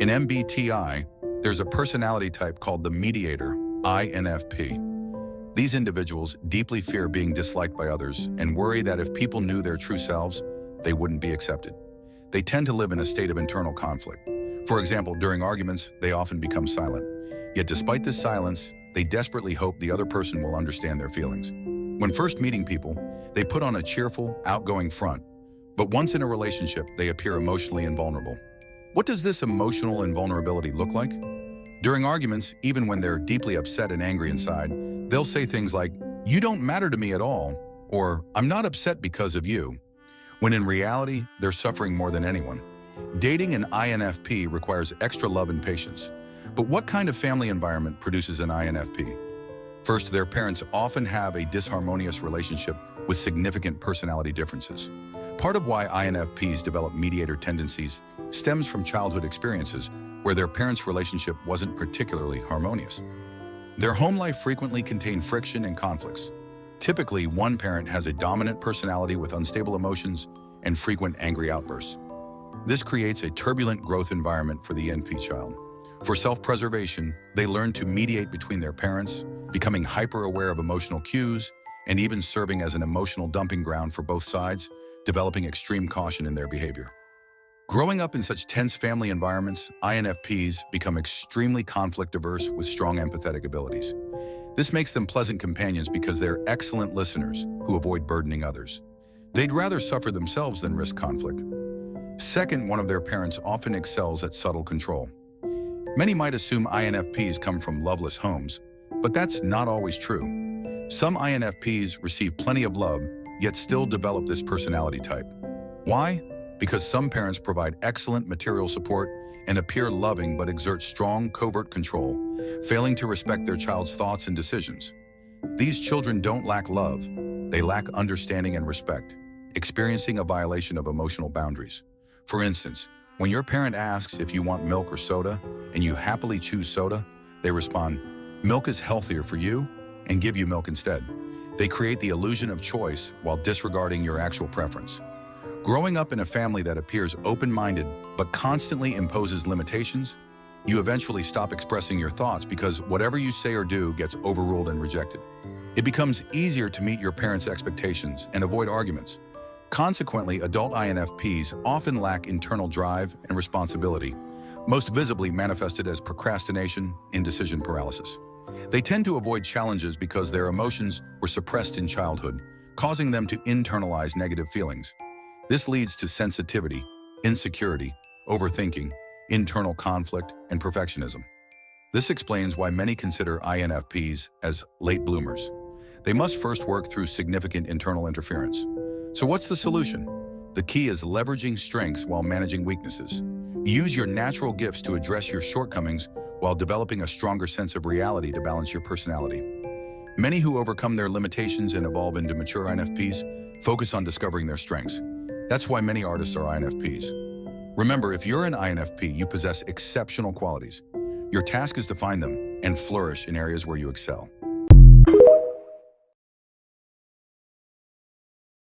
In MBTI, there's a personality type called the mediator, INFP. These individuals deeply fear being disliked by others and worry that if people knew their true selves, they wouldn't be accepted. They tend to live in a state of internal conflict. For example, during arguments, they often become silent. Yet despite this silence, they desperately hope the other person will understand their feelings. When first meeting people, they put on a cheerful, outgoing front. But once in a relationship, they appear emotionally invulnerable. What does this emotional invulnerability look like? During arguments, even when they're deeply upset and angry inside, they'll say things like, "You don't matter to me at all," or "I'm not upset because of you," when in reality, they're suffering more than anyone. Dating an INFP requires extra love and patience. But what kind of family environment produces an INFP? First, their parents often have a disharmonious relationship with significant personality differences. Part of why INFPs develop mediator tendencies stems from childhood experiences where their parents' relationship wasn't particularly harmonious. Their home life frequently contained friction and conflicts. Typically, one parent has a dominant personality with unstable emotions and frequent angry outbursts. This creates a turbulent growth environment for the INFP child. For self-preservation, they learn to mediate between their parents, becoming hyper-aware of emotional cues, and even serving as an emotional dumping ground for both sides, developing extreme caution in their behavior. Growing up in such tense family environments, INFPs become extremely conflict-averse with strong empathetic abilities. This makes them pleasant companions because they're excellent listeners who avoid burdening others. They'd rather suffer themselves than risk conflict. Second, one of their parents often excels at subtle control. Many might assume INFPs come from loveless homes, but that's not always true. Some INFPs receive plenty of love, yet still develop this personality type. Why? Because some parents provide excellent material support and appear loving but exert strong, covert control, failing to respect their child's thoughts and decisions. These children don't lack love, they lack understanding and respect, experiencing a violation of emotional boundaries. For instance, when your parent asks if you want milk or soda and you happily choose soda, they respond, "Milk is healthier for you," and give you milk instead. They create the illusion of choice while disregarding your actual preference. Growing up in a family that appears open-minded but constantly imposes limitations, you eventually stop expressing your thoughts because whatever you say or do gets overruled and rejected. It becomes easier to meet your parents' expectations and avoid arguments. Consequently, adult INFPs often lack internal drive and responsibility, most visibly manifested as procrastination and decision paralysis. They tend to avoid challenges because their emotions were suppressed in childhood, causing them to internalize negative feelings. This leads to sensitivity, insecurity, overthinking, internal conflict, and perfectionism. This explains why many consider INFPs as late bloomers. They must first work through significant internal interference. So what's the solution? The key is leveraging strengths while managing weaknesses. Use your natural gifts to address your shortcomings while developing a stronger sense of reality to balance your personality. Many who overcome their limitations and evolve into mature INFPs focus on discovering their strengths. That's why many artists are INFPs. Remember, if you're an INFP, you possess exceptional qualities. Your task is to find them and flourish in areas where you excel.